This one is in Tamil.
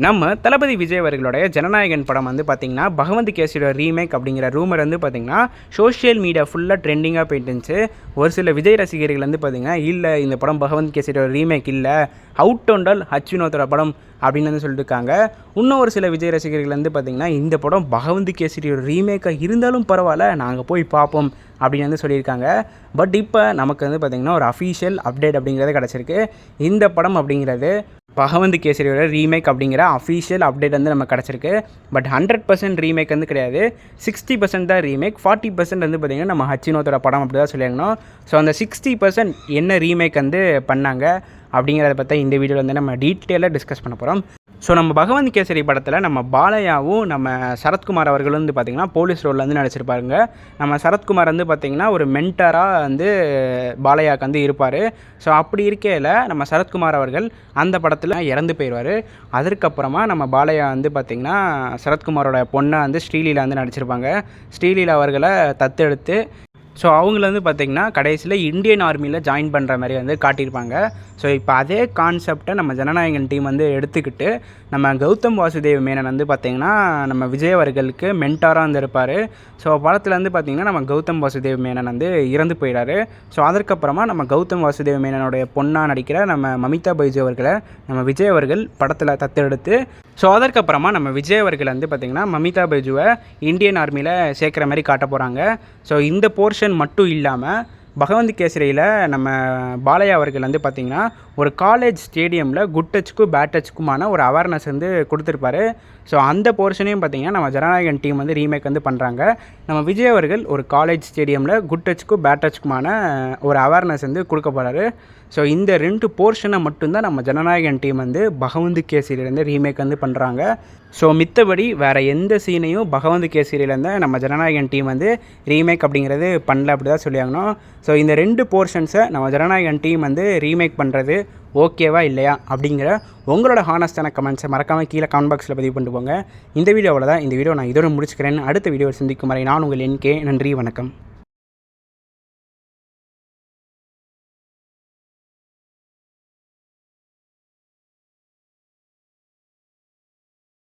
நம்ம தளபதி விஜய் அவர்களுடைய ஜனநாயகன் படம் வந்து பார்த்திங்கன்னா பகவந்த் கேசரியோட ரீமேக் அப்படிங்கிற ரூமர் வந்து பார்த்திங்கன்னா சோஷியல் மீடியா ஃபுல்லாக ட்ரெண்டிங்காக போயிட்டு இருந்துச்சு. ஒரு சில விஜய் ரசிகர்கள் வந்து பார்த்திங்கன்னா இல்லை இந்த படம் பகவந்த் கேசரியோட ரீமேக் இல்லை, அவுட் டோண்டல் ஹச் வினோத்தோட படம் அப்படின்னு வந்து சொல்லியிருக்காங்க. இன்னும் ஒரு சில விஜய் ரசிகர்கள் வந்து பார்த்திங்கன்னா இந்த படம் பகவந்த் கேசரியோட ரீமேக்காக இருந்தாலும் பரவாயில்ல, நாங்கள் போய் பார்ப்போம் அப்படின்னு வந்து சொல்லியிருக்காங்க. பட் இப்போ நமக்கு வந்து பார்த்திங்கன்னா ஒரு அஃபீஷியல் அப்டேட் அப்படிங்கிறது கிடச்சிருக்கு. இந்த படம் அப்படிங்கிறது பகவந்த் கேசரியோட ரீமேக் அப்படிங்கிற அஃபீஷியல் அப்டேட் வந்து நம்ம கிடச்சிருக்கு. பட் 100% ரீமேக் வந்து கிடையாது, 60% தான் ரீமேக், 40% வந்து பார்த்திங்கன்னா நம்ம ஹச் வினோத்தோட படம் அப்படி தான் சொல்லியிருக்கணும். ஸோ அந்த 60% என்ன ரீமேக் வந்து பண்ணாங்க அப்படிங்கிறத பற்றி இந்த வீடியோவில் வந்து நம்ம டீட்டெயிலாக டிஸ்கஸ் பண்ண போகிறோம். ஸோ நம்ம பகவந்த் கேசரி படத்தில் நம்ம பாலையாவும் நம்ம சரத்குமார் அவர்களும் வந்து பார்த்திங்கன்னா போலீஸ் ரோலில் வந்து நடிச்சிருப்பாருங்க. நம்ம சரத்குமார் வந்து பார்த்திங்கன்னா ஒரு மென்டராக வந்து பாலையாவுக்கு வந்து இருப்பார். ஸோ அப்படி இருக்கையில் நம்ம சரத்குமார் அவர்கள் அந்த படத்தில் இறந்து போயிடுவார். அதற்கப்புறமா நம்ம பாலையா வந்து பார்த்திங்கன்னா சரத்குமாரோட பொண்ணை வந்து ஸ்ரீலீலா வந்து நடிச்சிருப்பாங்க. ஸ்ரீலீலா அவர்களை தத்தெடுத்து ஸோ அவங்கள வந்து பார்த்திங்கன்னா கடைசியில் இந்தியன் ஆர்மியில் ஜாயின் பண்ணுற மாதிரி வந்து காட்டியிருப்பாங்க. ஸோ இப்போ அதே கான்செப்டை நம்ம ஜனநாயகன் டீம் வந்து எடுத்துக்கிட்டு நம்ம கௌதம் வாசுதேவ் மேனன் வந்து பார்த்திங்கன்னா நம்ம விஜய் அவர்களுக்கு மென்டாராக வந்து இருப்பார். ஸோ படத்தில் வந்து பார்த்திங்கன்னா நம்ம கௌதம் வாசுதேவ் மேனன் வந்து இறந்து போயிடாரு. ஸோ அதற்கப்புறமா நம்ம கௌதம் வாசுதேவ் மேனனுடைய பொண்ணாக நடிக்கிற நம்ம மமிதா பைஜு அவர்களை நம்ம விஜய் அவர்கள் படத்தில் தத்தெடுத்து ஸோ அதற்கப்புறமா நம்ம விஜய் அவர்கள் வந்து பார்த்திங்கன்னா மமிதா பைஜுவை இந்தியன் ஆர்மியில் சேர்க்குற மாதிரி காட்ட போகிறாங்க. ஸோ இந்த போர்ஷன் மட்டும் இல்லாமல் பகவந்த் கேசரியில் நம்ம பாலையா அவர்கள் வந்து பார்த்திங்கன்னா ஒரு காலேஜ் ஸ்டேடியமில் குட் டச்சுக்கும் பேட் டச்சுக்குமான ஒரு அவேர்னஸ் வந்து கொடுத்துருப்பாரு. ஸோ அந்த போர்ஷனையும் பார்த்திங்கன்னா நம்ம ஜனநாயகன் டீம் வந்து ரீமேக் வந்து பண்ணுறாங்க. நம்ம விஜய் அவர்கள் ஒரு காலேஜ் ஸ்டேடியமில் குட் டச்சுக்கும் பேட் டச்சுக்குமான ஒரு அவேர்னஸ் வந்து கொடுக்க போகிறாரு. ஸோ இந்த 2 போர்ஷனை மட்டும்தான் நம்ம ஜனநாயகன் டீம் வந்து பகவந்த் கேசரியிலேருந்து ரீமேக் வந்து பண்ணுறாங்க. ஸோ மித்தபடி வேறு எந்த சீனையும் பகவந்த் கேசரியிலேருந்து நம்ம ஜனநாயகன் டீம் வந்து ரீமேக் அப்படிங்கிறது பண்ணல அப்படி தான் சொல்லியாகணும். ஸோ இந்த 2 போர்ஷன்ஸை நம்ம ஜனநாயகன் டீம் வந்து ரீமேக் பண்ணுறது ஓகேவா இல்லையா அப்படிங்கிற உங்களோட ஹானஸ்டான கமெண்ட்ஸை மறக்காமல் கீழே கமெண்ட் பாக்ஸில் பதிவு பண்ணிட்டு போங்க. இந்த வீடியோவில் தான் இந்த வீடியோ நான் இதோட முடிச்சுக்கிறேன். அடுத்த வீடியோவை சந்திக்கும் வரை நான் உங்கள் NK. நன்றி, வணக்கம்.